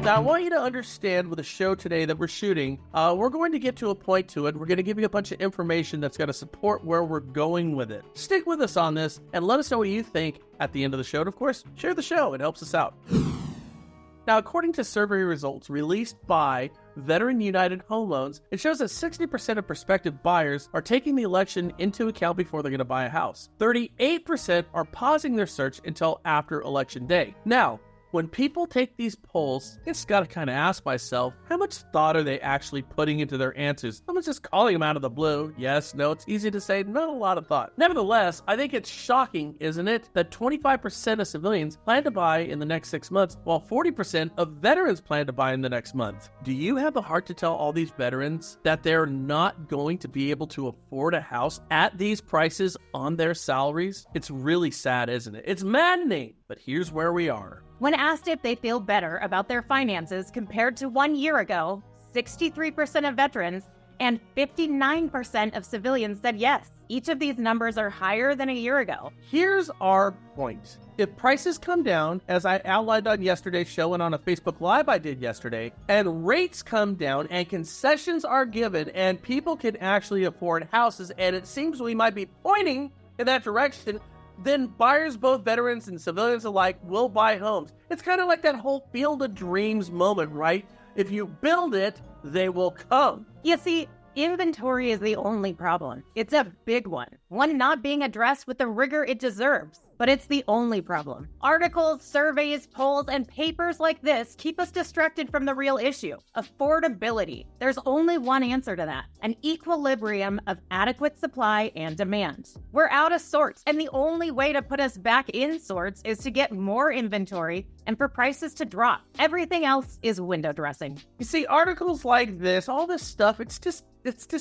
Now, I want you to understand with the show today that we're shooting, we're going to get to a point to it. We're going to give you a bunch of information that's going to support where we're going with it. Stick with us on this and let us know what you think at the end of the show. And of course, share the show. It helps us out. Now, according to survey results released by Veteran United Home Loans, it shows that 60% of prospective buyers are taking the election into account before they're going to buy a house. 38% are pausing their search until after election day. Now, when people take these polls, I just got to kind of ask myself, how much thought are they actually putting into their answers? I'm just calling them out of the blue. Yes, no, it's easy to say, not a lot of thought. Nevertheless, I think it's shocking, isn't it, that 25% of civilians plan to buy in the next 6 months, while 40% of veterans plan to buy in the next month. Do you have the heart to tell all these veterans that they're not going to be able to afford a house at these prices on their salaries? It's really sad, isn't it? It's maddening, but here's where we are. When asked if they feel better about their finances compared to 1 year ago, 63% of veterans and 59% of civilians said yes. Each of these numbers are higher than a year ago. Here's our point. If prices come down, as I outlined on yesterday's show and on a Facebook Live I did yesterday, and rates come down and concessions are given and people can actually afford houses, and it seems we might be pointing in that direction, then buyers, both veterans and civilians alike, will buy homes. It's kind of like that whole Field of Dreams moment, right? If you build it, they will come. You see, inventory is the only problem. It's a big one not being addressed with the rigor it deserves. But it's the only problem. Articles, surveys, polls, and papers like this keep us distracted from the real issue: affordability. There's only one answer to that: an equilibrium of adequate supply and demand. We're out of sorts, and the only way to put us back in sorts is to get more inventory and for prices to drop. Everything else is window dressing. You see, articles like this, all this stuff, it's just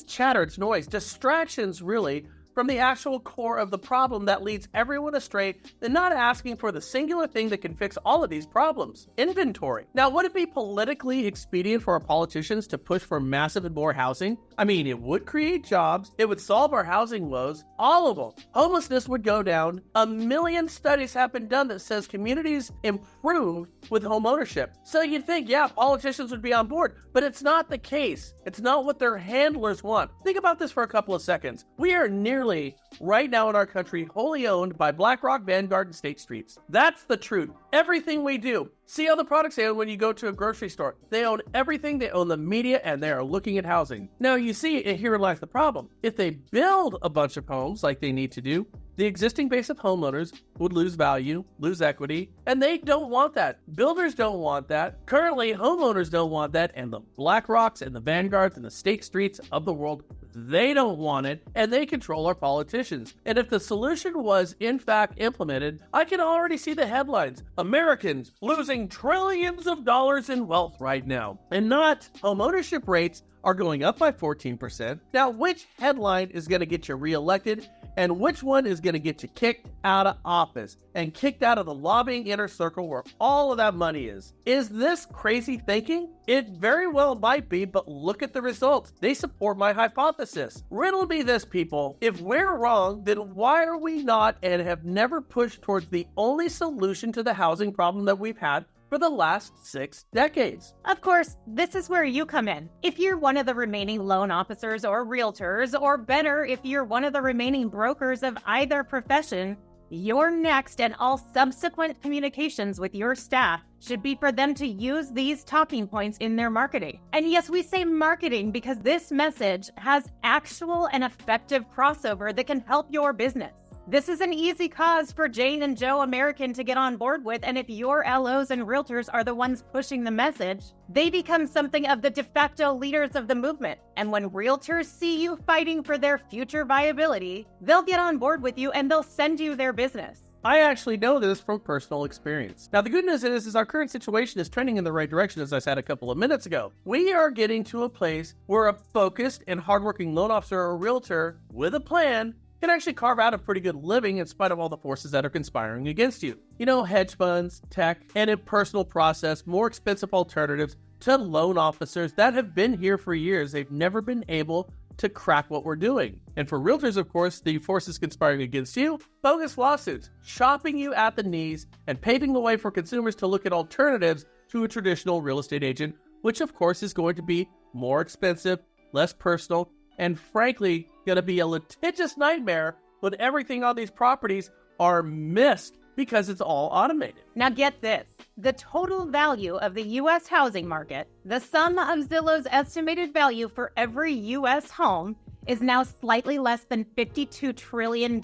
chatter, it's noise, distractions really, from the actual core of the problem that leads everyone astray and not asking for the singular thing that can fix all of these problems: inventory. Now, would it be politically expedient for our politicians to push for massive and more housing? I mean, it would create jobs, it would solve our housing woes, all of them. Homelessness would go down. 1 million studies have been done that says communities improve with home ownership. So you'd think, yeah, politicians would be on board, but it's not the case. It's not what their handlers want. Think about this for a couple of seconds. We are nearly, right now in our country, wholly owned by BlackRock, Vanguard, and State Streets. That's the truth. Everything we do. See all the products they own when you go to a grocery store. They own everything. They own the media, and they are looking at housing. Now, you see, here lies the problem. If they build a bunch of homes like they need to do, the existing base of homeowners would lose value, lose equity, and they don't want that. Builders don't want that. Currently, homeowners don't want that, and the BlackRocks and the Vanguards and the State Streets of the world, they don't want it, and they control our politicians. And if the solution was, in fact, implemented, I can already see the headlines: Americans losing trillions of dollars in wealth right now. And not homeownership rates are going up by 14%. Now, which headline is going to get you reelected, and which one is going to get you kicked out of office and kicked out of the lobbying inner circle where all of that money is? Is this crazy thinking? It very well might be, but look at the results. They support my hypothesis. Riddle me this, people. If we're wrong, then why are we not and have never pushed towards the only solution to the housing problem that we've had for the last 6 decades? Of course, this is where you come in. If you're one of the remaining loan officers or realtors, or better, if you're one of the remaining brokers of either profession, your next and all subsequent communications with your staff should be for them to use these talking points in their marketing. And yes, we say marketing because this message has actual and effective crossover that can help your business. This is an easy cause for Jane and Joe American to get on board with, and if your LOs and realtors are the ones pushing the message, they become something of the de facto leaders of the movement. And when realtors see you fighting for their future viability, they'll get on board with you and they'll send you their business. I actually know this from personal experience. Now, the good news is our current situation is trending in the right direction, as I said a couple of minutes ago. We are getting to a place where a focused and hardworking loan officer or realtor with a plan can actually carve out a pretty good living in spite of all the forces that are conspiring against you. You know, hedge funds, tech, and impersonal process, more expensive alternatives to loan officers that have been here for years. They've never been able to crack what we're doing. And for realtors, of course, the forces conspiring against you: bogus lawsuits, chopping you at the knees, and paving the way for consumers to look at alternatives to to a traditional real estate agent, which of course is going to be more expensive, less personal, and frankly, going to be a litigious nightmare when everything on these properties are missed because it's all automated. Now get this. The total value of the U.S. housing market, the sum of Zillow's estimated value for every U.S. home, is now slightly less than $52 trillion,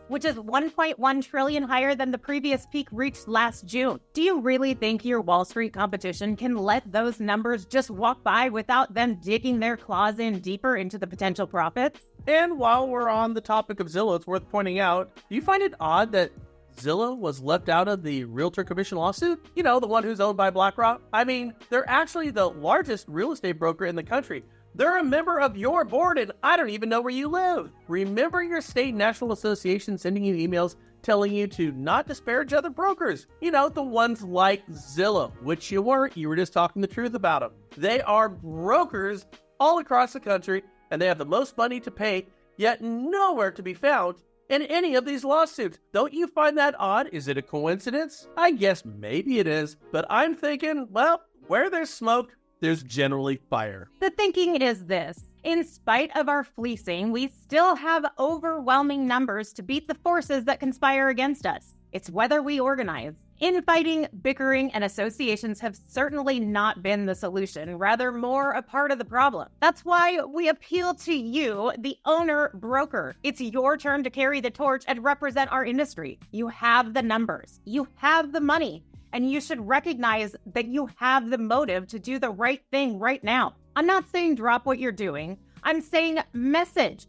which is $1.1 trillion higher than the previous peak reached last June. Do you really think your Wall Street competition can let those numbers just walk by without them digging their claws in deeper into the potential profits? And while we're on the topic of Zillow, it's worth pointing out, do you find it odd that Zillow was left out of the Realtor Commission lawsuit? You know, the one who's owned by BlackRock? I mean, they're actually the largest real estate broker in the country. They're a member of your board, and I don't even know where you live. Remember your state and national association sending you emails telling you to not disparage other brokers. You know, the ones like Zillow, which you weren't. You were just talking the truth about them. They are brokers all across the country, and they have the most money to pay, yet nowhere to be found in any of these lawsuits. Don't you find that odd? Is it a coincidence? I guess maybe it is, but I'm thinking, well, where there's smoke, there's generally fire. The thinking is this. In spite of our fleecing, we still have overwhelming numbers to beat the forces that conspire against us. It's whether we organize. Infighting, bickering, and associations have certainly not been the solution, rather more a part of the problem. That's why we appeal to you, the owner broker. It's your turn to carry the torch and represent our industry. You have the numbers. You have the money. And you should recognize that you have the motive to do the right thing right now. I'm not saying drop what you're doing. I'm saying message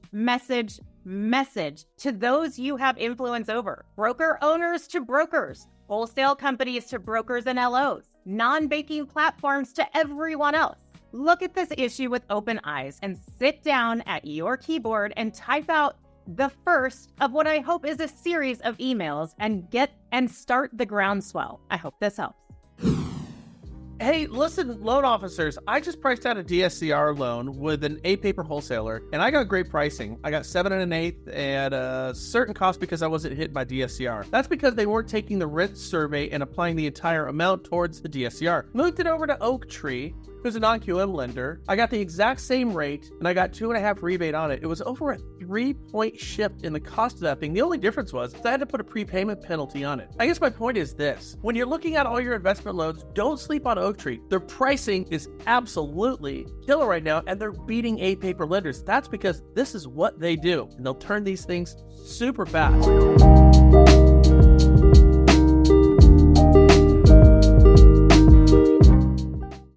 to those you have influence over. Broker owners to brokers, wholesale companies to brokers and LOs, non-banking platforms to everyone else. Look at this issue with open eyes and sit down at your keyboard and type out the first of what I hope is a series of emails and start the groundswell. I hope this helps. Hey, listen, loan officers, I just priced out a DSCR loan with an 8-paper wholesaler, and I got great pricing. I got 7 1/8 at a certain cost because I wasn't hit by DSCR. That's because they weren't taking the rent survey and applying the entire amount towards the DSCR. Moved it over to Oaktree, who's a non-QM lender. I got the exact same rate, and I got 2.5 rebate on it. It was over a 3-point shift in the cost of that thing. The only difference was I had to put a prepayment penalty on it. I guess my point is this. When you're looking at all your investment loans, don't sleep on Oaktree. Their pricing is absolutely killer right now, and they're beating 8-paper lenders. That's because this is what they do, and they'll turn these things super fast.